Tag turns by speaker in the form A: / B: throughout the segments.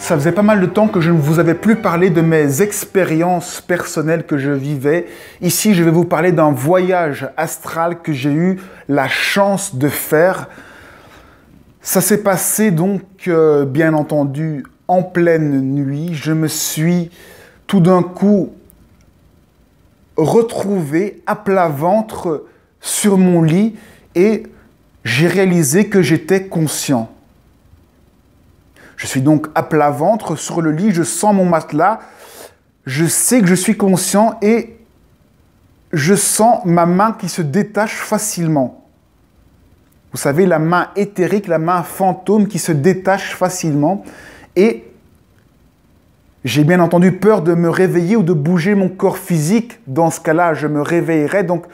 A: Ça faisait pas mal de temps que je ne vous avais plus parlé de mes expériences personnelles que je vivais. Ici, je vais vous parler d'un voyage astral que j'ai eu la chance de faire. Ça s'est passé donc, bien entendu, en pleine nuit. Je me suis tout d'un coup retrouvé à plat ventre sur mon lit et j'ai réalisé que j'étais conscient. Je suis donc à plat ventre sur le lit, je sens mon matelas, je sais que je suis conscient et je sens ma main qui se détache facilement. Vous savez, la main éthérique, la main fantôme qui se détache facilement. Et j'ai bien entendu peur de me réveiller ou de bouger mon corps physique. Dans ce cas-là, je me réveillerai. Donc,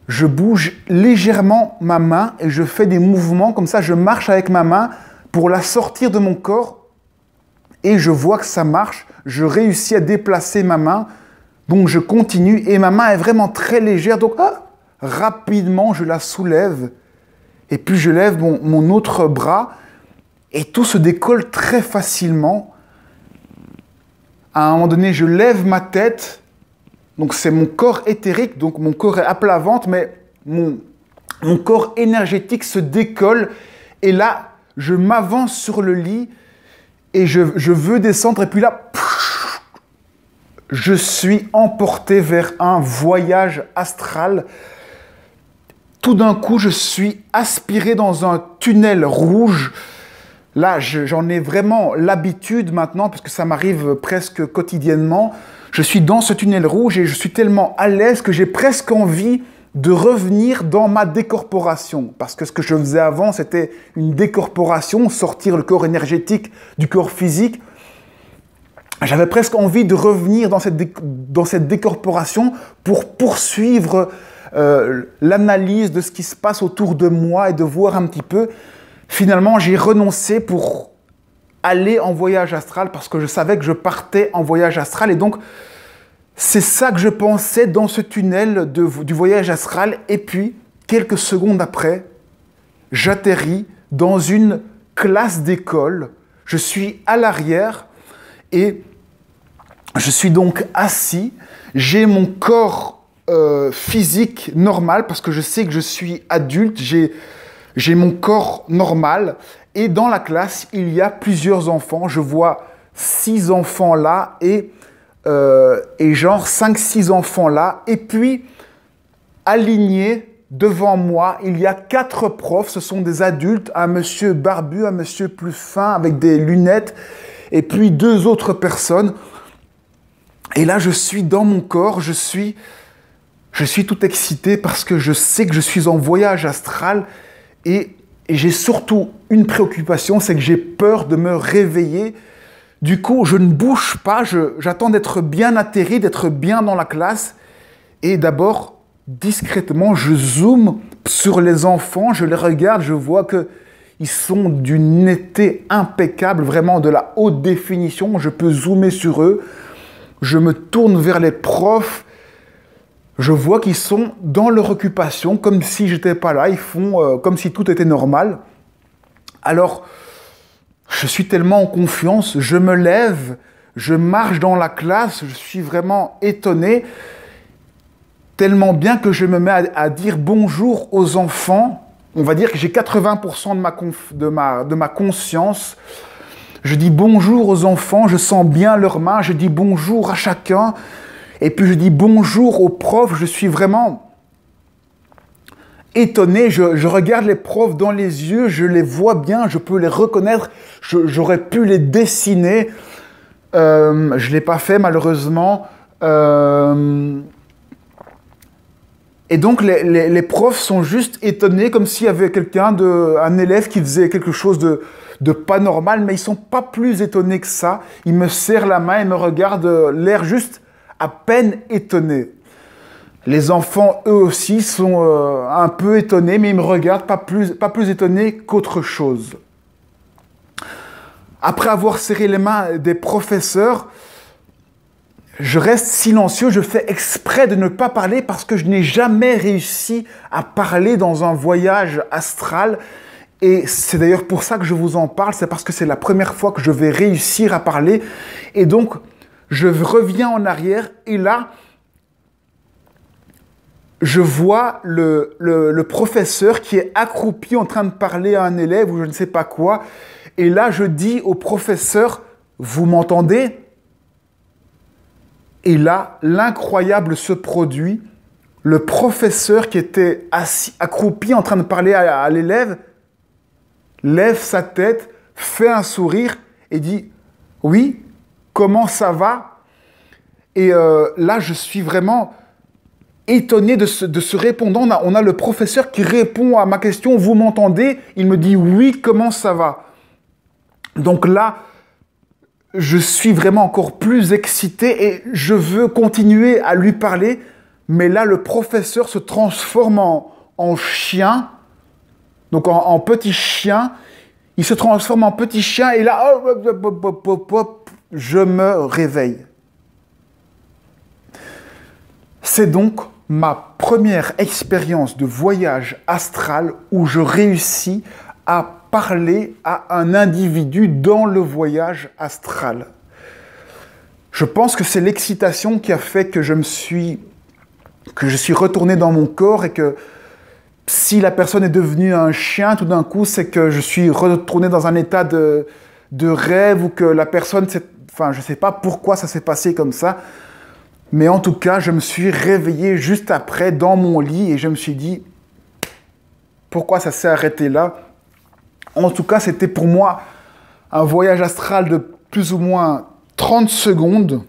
A: je bouge légèrement ma main et je fais des mouvements comme ça. Je marche avec ma main pour la sortir de mon corps et je vois que ça marche. Je réussis à déplacer ma main. Donc, je continue et ma main est vraiment très légère. Donc, rapidement, je la soulève et puis je lève mon autre bras et tout se décolle très facilement. À un moment donné, je lève ma tête. Donc, c'est mon corps éthérique. Donc, mon corps est à plat ventre, mais mon corps énergétique se décolle. Et là, je m'avance sur le lit et je veux descendre. Et puis là, je suis emporté vers un voyage astral. Tout d'un coup, je suis aspiré dans un tunnel rouge. Là, j'en ai vraiment l'habitude maintenant, parce que ça m'arrive presque quotidiennement. Je suis dans ce tunnel rouge et je suis tellement à l'aise que j'ai presque envie de revenir dans ma décorporation. Parce que ce que je faisais avant, c'était une décorporation, sortir le corps énergétique du corps physique. J'avais presque envie de revenir dans cette décorporation pour poursuivre l'analyse de ce qui se passe autour de moi et de voir un petit peu. Finalement, j'ai renoncé pour aller en voyage astral parce que je savais que je partais en voyage astral. Et donc, c'est ça que je pensais dans ce tunnel du voyage astral. Et puis, quelques secondes après, j'atterris dans une classe d'école. Je suis à l'arrière et je suis donc assis. J'ai mon corps physique normal parce que je sais que je suis adulte. J'ai mon corps normal et dans la classe, il y a plusieurs enfants. Je vois 6 enfants là et genre 5-6 enfants là. Et puis, alignés devant moi, il y a 4 profs. Ce sont des adultes, un monsieur barbu, un monsieur plus fin avec des lunettes et puis 2 autres personnes. Et là, je suis dans mon corps, je suis tout excité parce que je sais que je suis en voyage astral. Et j'ai surtout une préoccupation, c'est que j'ai peur de me réveiller. Du coup, je ne bouge pas, j'attends d'être bien atterri, d'être bien dans la classe. Et d'abord, discrètement, je zoome sur les enfants, je les regarde, je vois qu'ils sont d'une netteté impeccable, vraiment de la haute définition. Je peux zoomer sur eux. Je me tourne vers les profs. Je vois qu'ils sont dans leur occupation, comme si j'étais pas là. Ils font comme si tout était normal. Alors, je suis tellement en confiance. Je me lève, je marche dans la classe. Je suis vraiment étonné. Tellement bien que je me mets à dire bonjour aux enfants. On va dire que j'ai 80% de ma conscience. Je dis bonjour aux enfants. Je sens bien leurs mains. Je dis bonjour à chacun. Et puis je dis bonjour aux profs, je suis vraiment étonné, je regarde les profs dans les yeux, je les vois bien, je peux les reconnaître, j'aurais pu les dessiner, je ne l'ai pas fait malheureusement. Et donc les profs sont juste étonnés, comme s'il y avait un élève qui faisait quelque chose de pas normal, mais ils ne sont pas plus étonnés que ça. Ils me serrent la main et me regardent, l'air juste à peine étonnés. Les enfants, eux aussi, sont un peu étonnés, mais ils me regardent pas plus étonnés qu'autre chose. Après avoir serré les mains des professeurs, je reste silencieux, je fais exprès de ne pas parler parce que je n'ai jamais réussi à parler dans un voyage astral. Et c'est d'ailleurs pour ça que je vous en parle, c'est parce que c'est la première fois que je vais réussir à parler. Et donc, je reviens en arrière et là, je vois le professeur qui est accroupi en train de parler à un élève ou je ne sais pas quoi. Et là, je dis au professeur, vous m'entendez? Et là, l'incroyable se produit. Le professeur qui était assis, accroupi en train de parler à l'élève, lève sa tête, fait un sourire et dit « Oui, comment ça va ?» Et là, je suis vraiment étonné de ce répondant. On a le professeur qui répond à ma question « Vous m'entendez ?» Il me dit « Oui, comment ça va ?» Donc là, je suis vraiment encore plus excité et je veux continuer à lui parler. Mais là, le professeur se transforme en chien, donc en petit chien. Il se transforme en petit chien et là, je me réveille. C'est donc ma première expérience de voyage astral où je réussis à parler à un individu dans le voyage astral. Je pense que c'est l'excitation qui a fait que je suis retourné dans mon corps et que si la personne est devenue un chien, tout d'un coup, c'est que je suis retourné dans un état de rêve ou que la personne, enfin, je ne sais pas pourquoi ça s'est passé comme ça, mais en tout cas, je me suis réveillé juste après dans mon lit et je me suis dit, pourquoi ça s'est arrêté là? En tout cas, c'était pour moi un voyage astral de plus ou moins 30 secondes.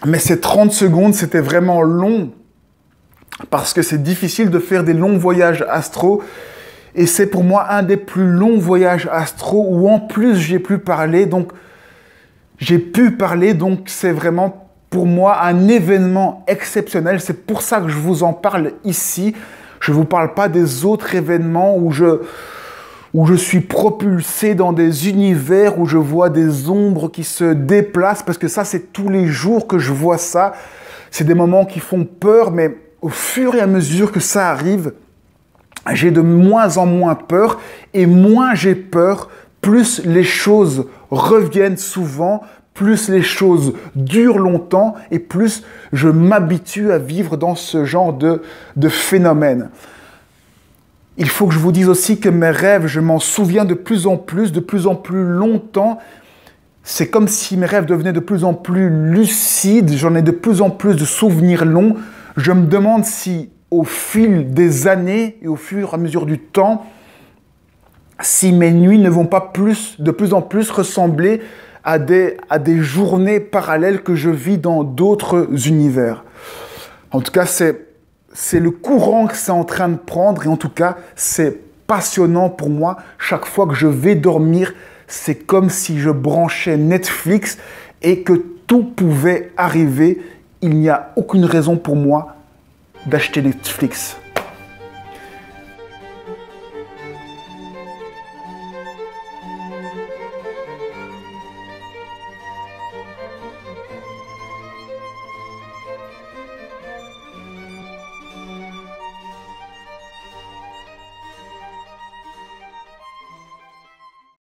A: Mais ces 30 secondes, c'était vraiment long parce que c'est difficile de faire des longs voyages astraux. Et c'est pour moi un des plus longs voyages astraux où en plus j'ai pu parler. Donc, c'est vraiment pour moi un événement exceptionnel. C'est pour ça que je vous en parle ici. Je ne vous parle pas des autres événements où je suis propulsé dans des univers, où je vois des ombres qui se déplacent, parce que ça, c'est tous les jours que je vois ça. C'est des moments qui font peur, mais au fur et à mesure que ça arrive, j'ai de moins en moins peur, et moins j'ai peur, plus les choses reviennent souvent, plus les choses durent longtemps, et plus je m'habitue à vivre dans ce genre de phénomène. Il faut que je vous dise aussi que mes rêves, je m'en souviens de plus en plus longtemps. C'est comme si mes rêves devenaient de plus en plus lucides, j'en ai de plus en plus de souvenirs longs. Je me demande si, au fil des années et au fur et à mesure du temps, si mes nuits ne vont pas de plus en plus ressembler à des journées parallèles que je vis dans d'autres univers. En tout cas, c'est le courant que c'est en train de prendre et en tout cas, c'est passionnant pour moi. Chaque fois que je vais dormir, c'est comme si je branchais Netflix et que tout pouvait arriver. Il n'y a aucune raison pour moi d'acheter Netflix.